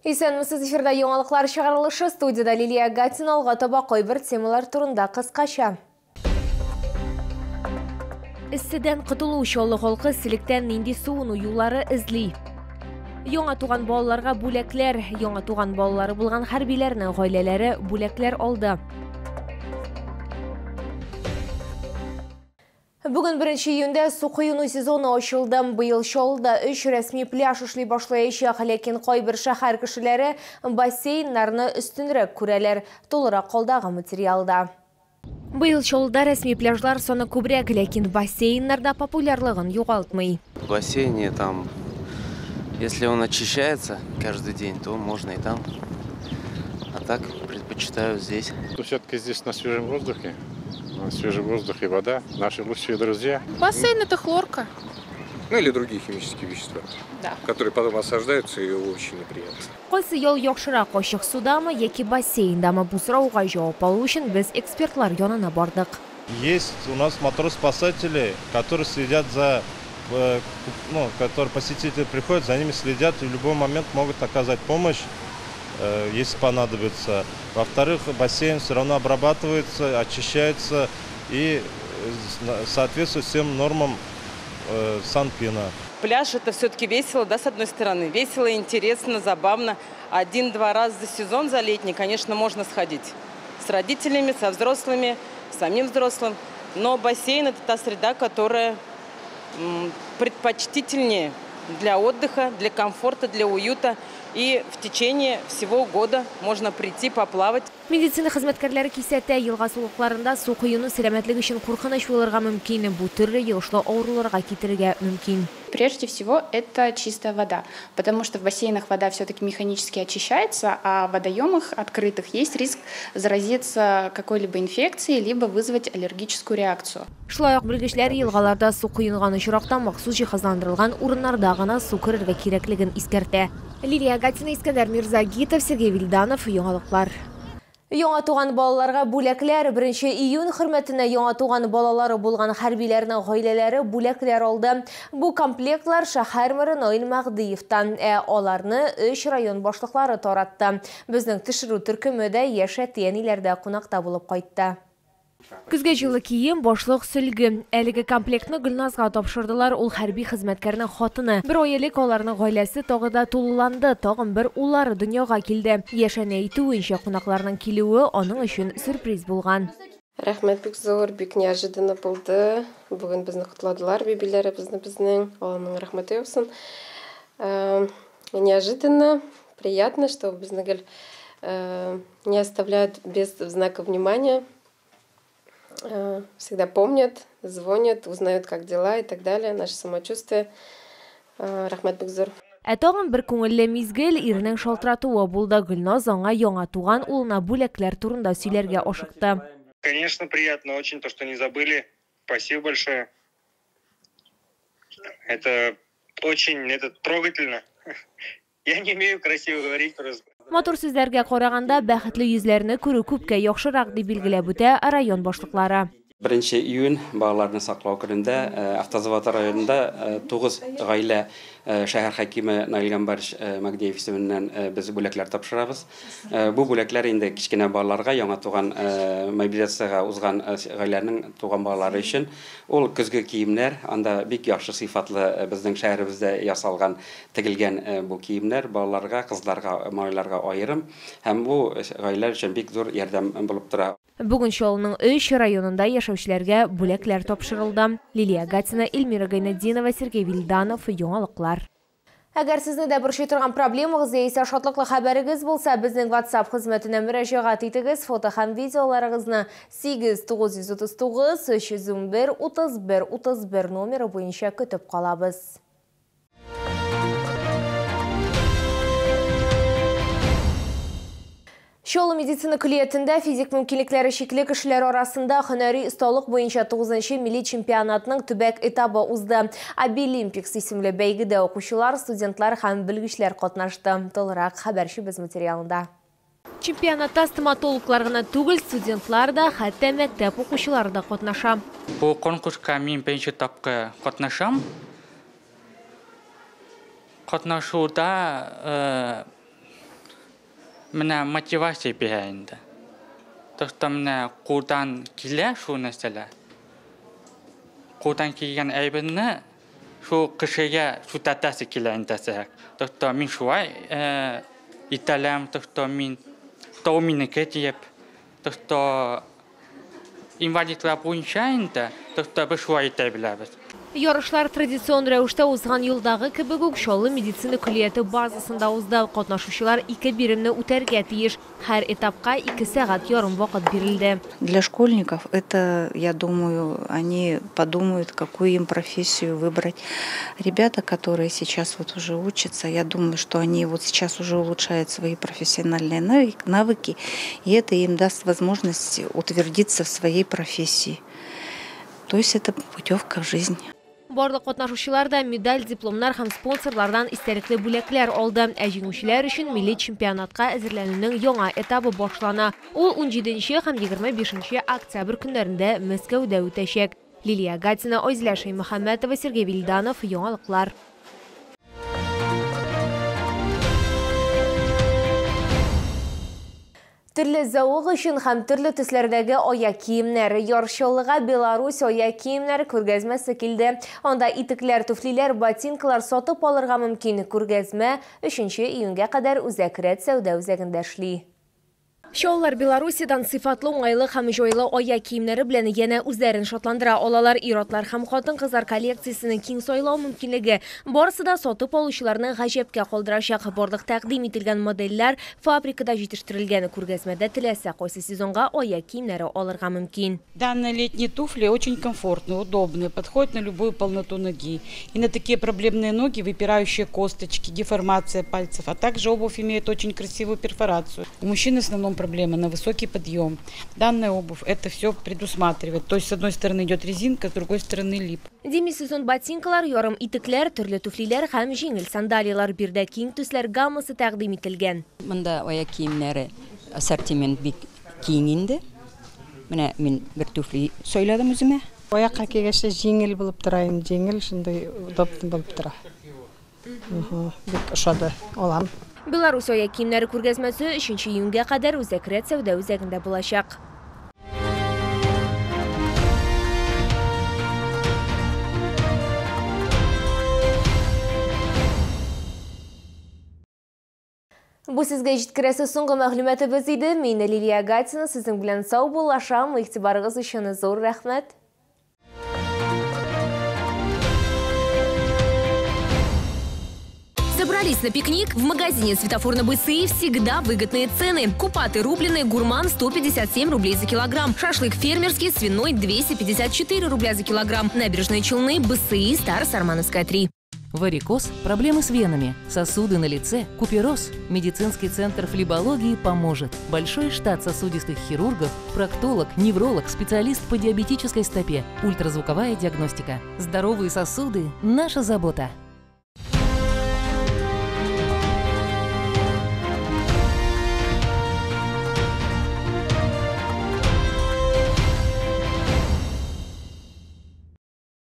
Исәнмесез, эфирда яңалыклар чыгарылышы, студияда Лилия Гатина, алга таба койбер темалар турында кыскача. Иссидән кытылу чаллы халкы силектән нинди суыну юллары эзли. Яңа туган балаларга бүләкләр, яңа туган балалары булган хәрбиләрнең гаиләләре бүләкләр алды. Бүген 1 июньдә су коюну сезоны ачылды. Быел Чаллыда 3 рәсми пляж эшли башлаячак, ләкин кайбер шәһәр кешеләре бассейннарны үстенрәк күрәләр. Толырак калдагы материалда. Быел Чаллыда рәсми пляжлар саны күбрәк, ләкин бассейннарда популярлыгын югалтмый. В бассейне там, если он очищается каждый день, то можно и там. А так предпочитаю здесь. Все-таки здесь на свежем воздухе. Свежий воздух и вода. Наши лучшие друзья. Бассейн – это хлорка. Ну или другие химические вещества, Да. которые потом осаждаются и очень неприятно. Кайсы ел яхшырак ачык судамы яки бассейндамы бу сорауга җавап алу өчен без экспертлар янына бардык. Есть у нас матрос-спасатели, которые следят за, которые посетители приходят, за ними следят и в любой момент могут оказать помощь, если понадобится. Во-вторых, бассейн все равно обрабатывается, очищается и соответствует всем нормам Санпина. Пляж – это все-таки весело, да, с одной стороны. Весело, интересно, забавно. 1-2 раза за сезон, за летний, конечно, можно сходить. С родителями, со взрослыми, с самим взрослым. Но бассейн – это та среда, которая предпочтительнее для отдыха, для комфорта, для уюта. И в течение всего года можно прийти поплавать. Медицина хезмәткәрләре кисәтә елга сулыкларында су коюны сәламәтлек өчен куркыныч булырга мөмкин, бу төрле йогышлы авыруларга китерергә мөмкин. Прежде всего, это чистая вода, потому что в бассейнах вода все-таки механически очищается, а в водоемах открытых есть риск заразиться какой-либо инфекцией, либо вызвать аллергическую реакцию. Шулай ук белгечләр елгаларда су коенган очракта махсус җиһазландырылган урыннарда гына су керергә кирәклеген искәртә. Лилия Гатина, Искәндәр Мирзагитов, Сергей Вильданов, яңалыклар. Яңа туган балаларга бүләкләр. 1 июнь хөрмәтенә яңа туган балалары булган хәрбиләрнең гаиләләре бүләкләр алды. Бу комплектлар шәһәр мэры Наил Мәгъдиевтан, аларны 3 район башлыклары таратты. Безнең төшерү төркеме дә яшь әтиәниләрдә кунакта булып кайтты. Көзгә җылы кием, башлык сөлге. Әлеге комплектны Гөлназга тапшырдылар. Ул хәрби хезмәткәрнең хатыны. 1 ай элек аларның гаиләсе тагы да тулыланды. Тагын бер уллары дөньяга килде. Яшәнә әйтүенчә, кунакларның килүе аның өчен сюрприз булган. Рәхмәт бик зур, бик неожиданно булды. Бүген безне кутладылар, бибиләребезне безнең. Алланың рәхмәте булсын. Неожиданно, приятно, что безне не оставляют без знака внимания. Всегда помнят, звонят, узнают, как дела и так далее, наше самочувствие. Рахмат бик зур. Тагын бер күңелле мизгел ирнең шалтыратуы булды. Гөлназ аңа яңа туган улына бүләкләр турында сөйләргә ашыкты. Конечно, приятно очень, то, что не забыли. Спасибо большое. Это очень трогательно. Я не умею красиво говорить просто. Матур сүзләргә караганда бәхетле йөзләрне күрү күпкә яхшырак дип билгеләп үтә район башлыклары. 1 июнь балаларны саклау көнендә Автозавод районында 9 гаилә шәһәр хакимы Наил Мәгъдиев исеменнән без бүләкләр тапшырабыз. Бу бүләкләр инде кичкенә балаларга, яңа туган мобилизациягә узган гаиләнең туган балалары өчен. Ул көзге киемнәр, анда бик яхшы сыйфатлы безнең шәһәребездә ясалган, тегелгән бу киемнәр балаларга, кызларга, малайларга аерым һәм бу гаиләләр өчен бик зур ярдәм булып тора. Бүген Чаллының 3 районында яшәүчеләргә бүләкләр тапшырылды. Лилия Гатина, Эльмира Гайнетдинова, Сергей Вильданов, яңалыклар. Әгәр сезне дә борчый торган проблемагыз яисә шатлыклы хәбәрегез булса, безнең WhatsApp хезмәтенә мөрәҗәгать итегез. Фото һәм видеоларыгызны 8939 301 31 31 номеры буенча көтеп калабыз. Чаллы медицина күлиятендә физик мөмкинлекләре чикле кешеләр арасында һөнәри осталык буенча 9-нчы милли чемпионатның төбәк этабы узды. Обилимпикс исемле бәйгедә укучылар, студентлар һәм белгечләр катнашты. Толырак хәбәрчебез материалында. Чемпионатта стоматологлар гына түгел, студентлар да, хәтта мәктәп укучылары да катнаша. Бу конкурска мин беренче тапкыр катнашам. Катнашуда Менә мотивация бирәйинде. То, что менә кулдан килә шу нәрсәләр. Кулдан килгән әйберне шу кешегә шу татасы килә интәсәк. То, что мин шулай итәләм, то, что мин то минеке дип, то, что инвалидлар буенча инде, то, что без шулай итә беләбез. Ярышлар традицион рәвештә узган елдагы кебек үк Чаллы медицина көллияте базасында узды. Катнашучылар 2 биремне үтәргә тиеш. Һәр этапка 2 сәгать ярым вакыт бирелде. Для школьников это, я думаю, они подумают, какую им профессию выбрать. Ребята, которые сейчас вот уже учатся, я думаю, что они вот сейчас уже улучшают свои профессиональные навыки, и это им даст возможность утвердиться в своей профессии. То есть это путевка в жизнь. Барлык катнашучылар да медаль, дипломнар һәм спонсорлардан истәлекле бүләкләр алды. Ә җиңүчеләр өчен милли чемпионатка әзерләнүнең яңа этабы башлана. Ул 17 һәм 25 октябрь көннәрендә Мәскәүдә үтәчәк. Лилия Гатина, Айзля Шаймөхәммәтова, Сергей Вильданов, Яңалыклар. Төрле зауык өчен һәм төрле төсләрдәге аяк киемнәр. Ярышчылыгы Беларусь аяк киемнәре күргәзмәсе килде. Анда итекләр, туфлиләр, ботинкалар сатып алырга мөмкин. Күргәзмә 3 июньгә кадәр Үзәкрәт сәүдә үзәгендә эшли. Шоулар Беларусидан сыйфатлы уңайлы һәм җайлы аяк киемнәре белән янә үзләрен шатландыра алалар. Ир-атлар һәм хатын-кызлар коллекциясенең киң сайлау мөмкинлеге барысы да сатып алучыларны гаҗәпкә калдырачак. Барлык тәкъдим ителгән модельләр фабрикада җитештерелгән. Күргәзмәдә теләсә кайсы сезонга аяк киемнәре алырга мөмкин. Данные летние туфли очень комфортные, удобные, подходят на любую полноту ноги. И на такие проблемные ноги выпирающие косточки, деформация пальцев, а также обувь имеет очень красивую перфорацию. У мужчин в основном проблема на высокий подъем. Данная обувь это все предусматривает. То есть с одной стороны идет резинка, с другой стороны лип. Демисезон ботинкалар, ярым итекләр, төрле туфлиләр һәм җиңел сандалиялар бирдә киң төсләр гаммасы тәкъдим ителгән. Монда аяк киемнәре ассортимент бик киң инде. Менә мин бер туфли сайладым үземә. Аякка кигәч җиңел булып тора, җиңел шундый удобный булып тора. Бик ошады алам. Беларусь аяк киемнәре күргәзмәсе 3 июньгә кадәр Үзәкрәт сәүдә үзәгендә булачак. Бу сезгә җиткерәсе соңгы мәгълүматыбыз иде. Мин Лилия Гатина, сезнең белән сау булашам. Игътибарыгыз өчен зур рәхмәт. Собрались на пикник? В магазине «Светофор» на БСИ всегда выгодные цены. Купаты рубленые, гурман 157 рублей за килограмм. Шашлык фермерский, свиной 254 рубля за килограмм. Набережные Челны, БСИ, Старо-Сармановская 3. Варикоз, проблемы с венами, сосуды на лице, купероз. Медицинский центр флебологии поможет. Большой штат сосудистых хирургов, проктолог, невролог, специалист по диабетической стопе, ультразвуковая диагностика. Здоровые сосуды – наша забота.